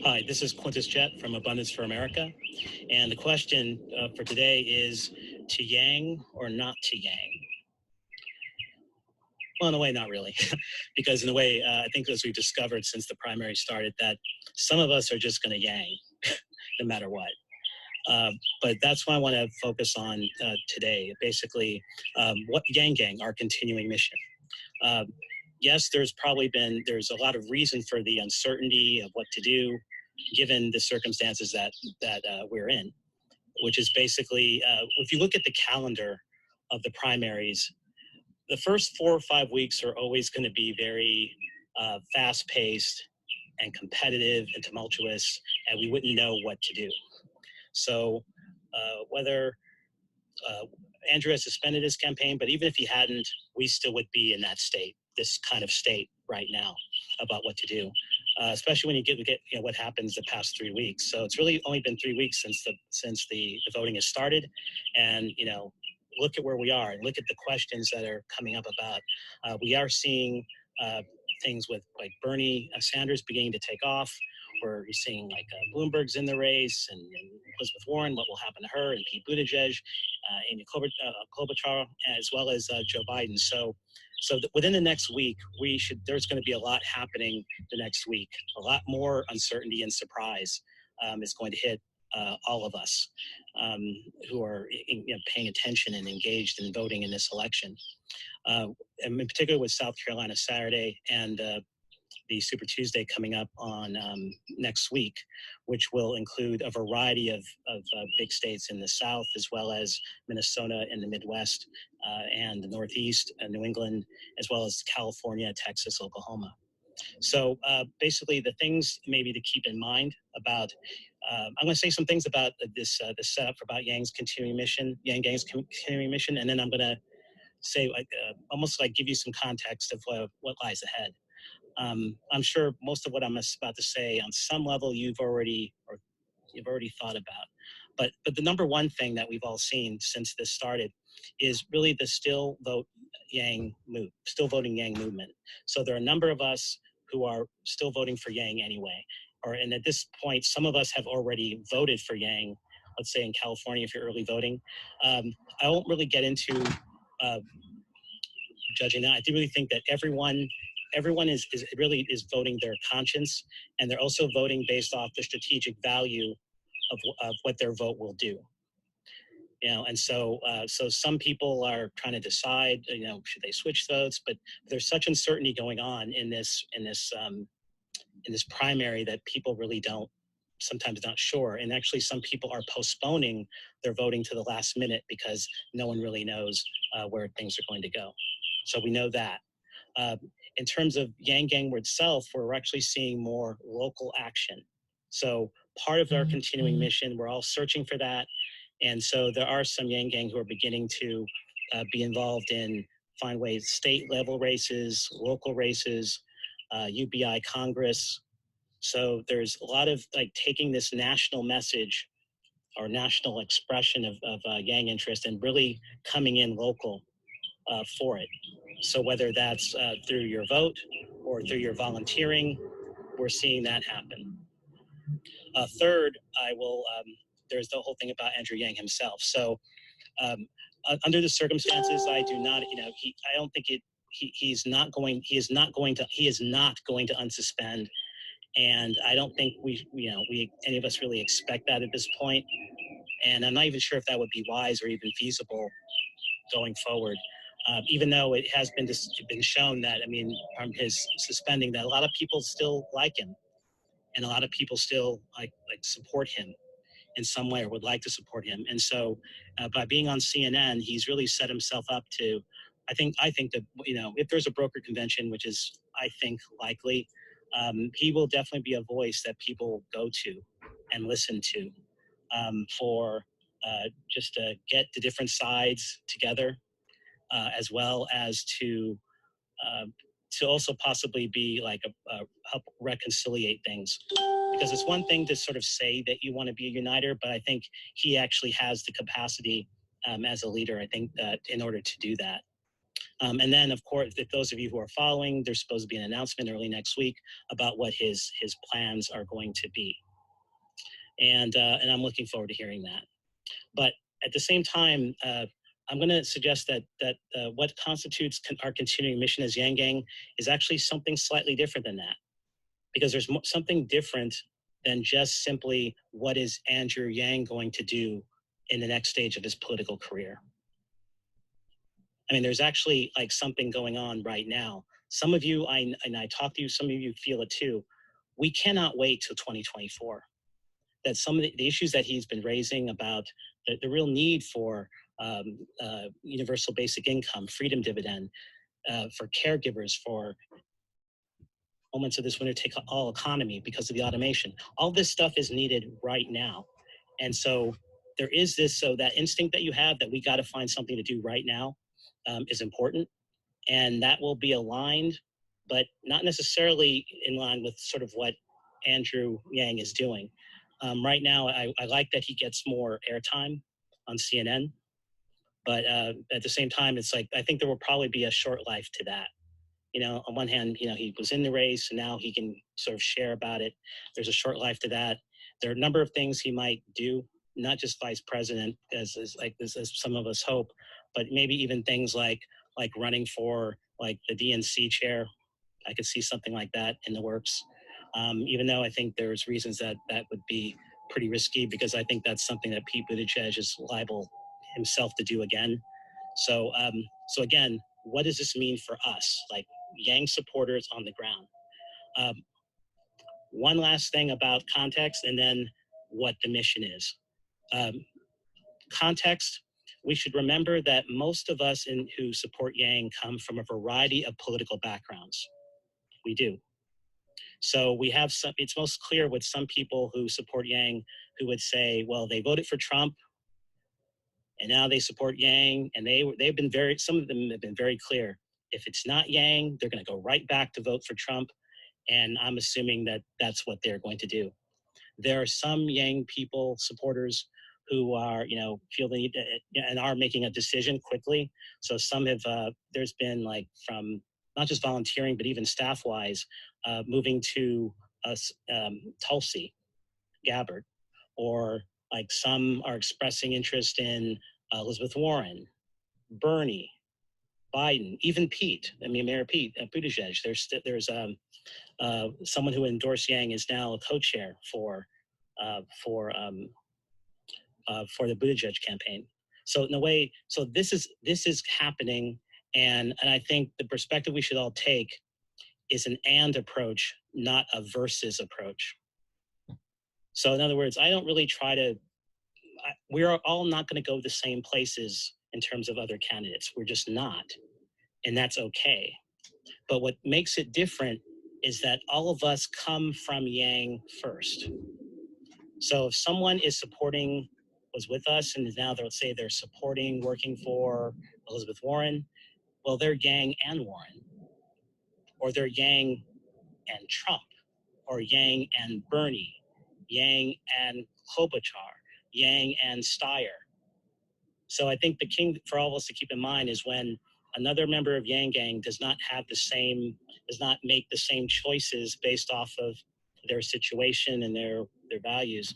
Hi, this is Quintus Jett from Abundance for America. And the question for today is to Yang or not to Yang? Well, in a way, not really, because in a way, I think as we've discovered since the primary started that some of us are just going to Yang no matter what. But that's what I want to focus on today. Basically, what Yang Gang, our continuing mission. Yes, there's a lot of reason for the uncertainty of what to do, given the circumstances that we're in, which is basically, if you look at the calendar of the primaries, the first 4 or 5 weeks are always going to be very fast-paced and competitive and tumultuous, and we wouldn't know what to do. So whether Andrew has suspended his campaign, but even if he hadn't, we still would be in that state, this kind of state right now about what to do, especially when you get what happens the past 3 weeks. So it's really only been 3 weeks since the voting has started, and look at where we are and look at the questions that are coming up about. We are seeing things with like Bernie Sanders beginning to take off. We're seeing like Bloomberg's in the race, and Elizabeth Warren, what will happen to her, and Pete Buttigieg, Amy Klobuchar, as well as Joe Biden. So within the next week, there's going to be a lot happening the next week. A lot more uncertainty and surprise is going to hit all of us who are paying attention and engaged in voting in this election. And in particular with South Carolina Saturday and the Super Tuesday coming up on next week, which will include a variety of big states in the South, as well as Minnesota in the Midwest and the Northeast and New England, as well as California, Texas, Oklahoma. So basically the things maybe to keep in mind about, I'm going to say some things about this setup about Yang Gang's continuing mission, and then I'm going to say almost like give you some context of what lies ahead. I'm sure most of what I'm about to say on some level you've already thought about, but the number one thing that we've all seen since this started is really the still voting Yang movement. So there are a number of us who are still voting for Yang anyway, and at this point some of us have already voted for Yang. Let's say in California, if you're early voting. I won't really get into judging that. I do really think that everyone is voting their conscience, and they're also voting based off the strategic value of what their vote will do. And so some people are trying to decide, should they switch votes? But there's such uncertainty going on in this primary that people really sometimes not sure. And actually, some people are postponing their voting to the last minute because no one really knows where things are going to go. So we know that. In terms of Yang Gang itself, we're actually seeing more local action. So part of our continuing mission, we're all searching for that. And so there are some Yang Gang who are beginning to be involved in find ways, state level races, local races, UBI Congress. So there's a lot of like taking this national message or national expression of Yang interest and really coming in local for it. So whether that's through your vote or through your volunteering, we're seeing that happen. Third, there's the whole thing about Andrew Yang himself. So under the circumstances, I do not, I don't think he is not going to unsuspend. And I don't think any of us really expect that at this point. And I'm not even sure if that would be wise or even feasible going forward. Even though it has been shown that, from his suspending, that a lot of people still like him, and a lot of people still like support him in some way or would like to support him. And so, by being on CNN, he's really set himself up to. I think that if there's a broker convention, which is I think likely, he will definitely be a voice that people go to and listen to for just to get the different sides together. As well as to also possibly be like help reconciliate things, because it's one thing to sort of say that you want to be a uniter, but I think he actually has the capacity as a leader. I think that in order to do that, And then, of course, if those of you who are following, there's supposed to be an announcement early next week about what his plans are going to be. And I'm looking forward to hearing that. But at the same time, I'm going to suggest that what constitutes our continuing mission as Yang Gang is actually something slightly different than that, because there's something different than just simply what is Andrew Yang going to do in the next stage of his political career. I mean, there's actually like something going on right now. Some of you, I talk to you, some of you feel it too. We cannot wait till 2024. That some of the issues that he's been raising about the real need for universal basic income, freedom dividend, for caregivers, for moments of this winner take all economy because of the automation. All this stuff is needed right now. And so there is this, so that instinct that you have that we got to find something to do right now is important. And that will be aligned, but not necessarily in line with sort of what Andrew Yang is doing. Right now, I like that he gets more airtime on CNN, but at the same time, it's like, I think there will probably be a short life to that. You know, on one hand, you know, he was in the race and now he can sort of share about it. There's a short life to that. There are a number of things he might do, not just vice president, as some of us hope, but maybe even things like running for like the DNC chair. I could see something like that in the works. Even though I think there's reasons that would be pretty risky, because I think that's something that Pete Buttigieg is liable himself to do again. So again, what does this mean for us, like Yang supporters on the ground? One last thing about context, and then what the mission is. Context, we should remember that most of us who support Yang come from a variety of political backgrounds. We do. So we have some, it's most clear with some people who support Yang who would say, well, they voted for Trump and now they support Yang, and they've been some of them have been very clear. If it's not Yang, they're going to go right back to vote for Trump. And I'm assuming that that's what they're going to do. There are some Yang people, supporters, who are, you know, feel the need and are making a decision quickly. So some have, there's been like from not just volunteering, but even staff-wise, moving to Tulsi, Gabbard, or like some are expressing interest in Elizabeth Warren, Bernie, Biden, even Pete. I mean, Mayor Pete Buttigieg. There's someone who endorsed Yang is now a co-chair for the Buttigieg campaign. So in a way, so this is happening, and I think the perspective we should all take is an and approach, not a versus approach. So in other words, I don't really try to. We're all not going to go the same places in terms of other candidates. We're just not, and that's okay. But what makes it different is that all of us come from Yang first. So if someone is supporting, was with us, and now they'll say they're supporting, working for Elizabeth Warren, well, they're Yang and Warren, or they're Yang and Trump, or Yang and Bernie, Yang and Klobuchar, Yang and Steyer. So I think the key for all of us to keep in mind is when another member of Yang Gang does not make the same choices based off of their situation and their values,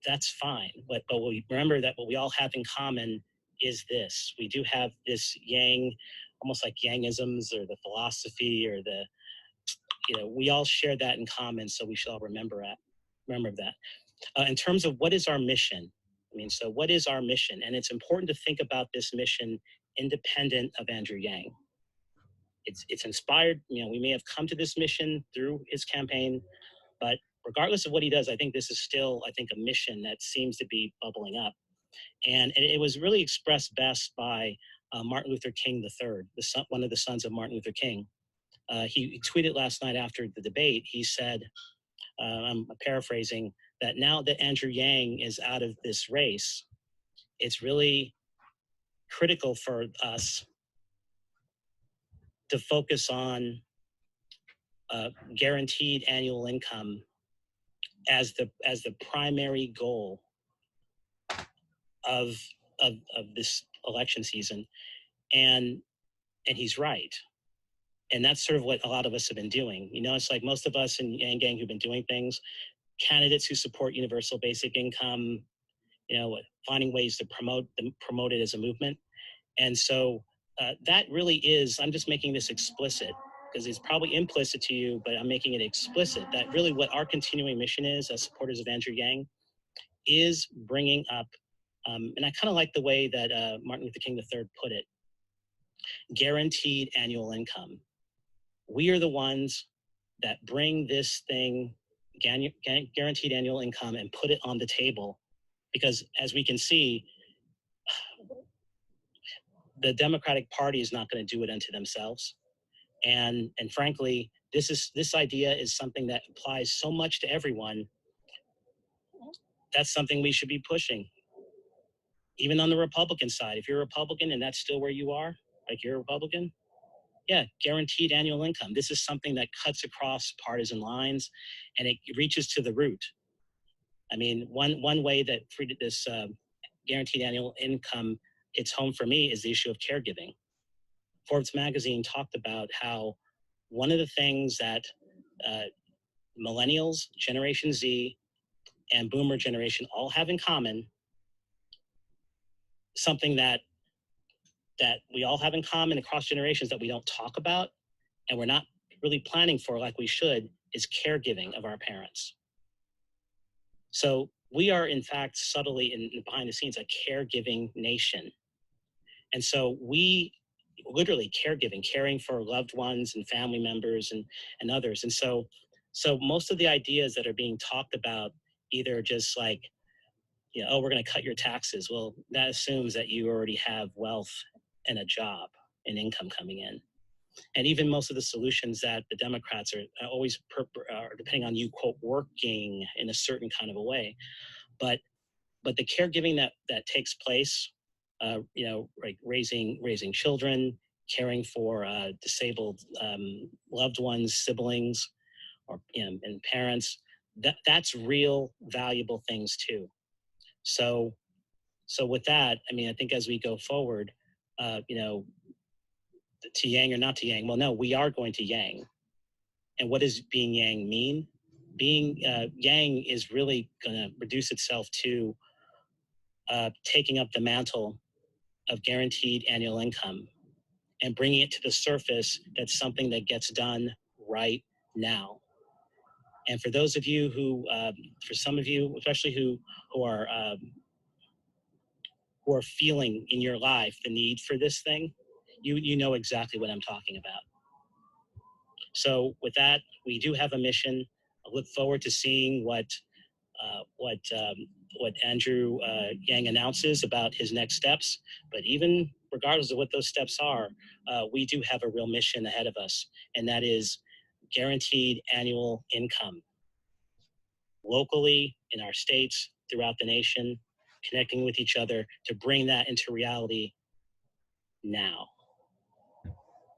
that's fine. But we remember that what we all have in common is this. We do have this Yang, almost like Yangisms or the philosophy or the, you know, we all share that in common. So we should all remember that. In terms of what is our mission? I mean, so what is our mission? And it's important to think about this mission independent of Andrew Yang. It's inspired, you know, we may have come to this mission through his campaign, but regardless of what he does, I think this is still, I think, a mission that seems to be bubbling up. And it was really expressed best by Martin Luther King III, one of the sons of Martin Luther King. He tweeted last night after the debate, he said, I'm paraphrasing, that now that Andrew Yang is out of this race, it's really critical for us to focus on guaranteed annual income as the primary goal of this election season. And he's right. And that's sort of what a lot of us have been doing. You know, it's like most of us in Yang Gang who've been doing things, candidates who support universal basic income, you know, finding ways to promote it as a movement. And so that really is, I'm just making this explicit because it's probably implicit to you, but I'm making it explicit that really what our continuing mission is as supporters of Andrew Yang is bringing up, and I kind of like the way that Martin Luther King III put it, guaranteed annual income. We are the ones that bring this thing, guaranteed annual income, and put it on the table. Because as we can see, the Democratic Party is not going to do it unto themselves. And frankly, this idea is something that applies so much to everyone. That's something we should be pushing. Even on the Republican side, if you're a Republican and that's still where you are, like you're a Republican, yeah, guaranteed annual income. This is something that cuts across partisan lines, and it reaches to the root. I mean, one way that this guaranteed annual income hits home for me is the issue of caregiving. Forbes magazine talked about how one of the things that Millennials, Generation Z, and Boomer generation all have in common, something that we all have in common across generations that we don't talk about and we're not really planning for like we should, is caregiving of our parents. So we are, in fact, subtly in behind the scenes, a caregiving nation. And so we literally caring for loved ones and family members and others. And so most of the ideas that are being talked about, either just like, you know, oh, we're going to cut your taxes. Well, that assumes that you already have wealth and a job and income coming in. And even most of the solutions that the Democrats are always depending on you, quote, working in a certain kind of a way. But the caregiving that takes place, you know, like raising children, caring for disabled loved ones, siblings, or and parents, that's real valuable things too. So with that, I mean, I think as we go forward, you know, to Yang or not to Yang, well, no, we are going to Yang. And what does being Yang mean? Being Yang is really going to reduce itself to taking up the mantle of guaranteed annual income and bringing it to the surface. That's something that gets done right now. And for those of you who, for some of you, especially who are feeling in your life the need for this thing, you know exactly what I'm talking about. So with that, we do have a mission. I look forward to seeing what Andrew Yang announces about his next steps. But even regardless of what those steps are, we do have a real mission ahead of us, and that is guaranteed annual income locally in our states, throughout the nation, connecting with each other to bring that into reality now.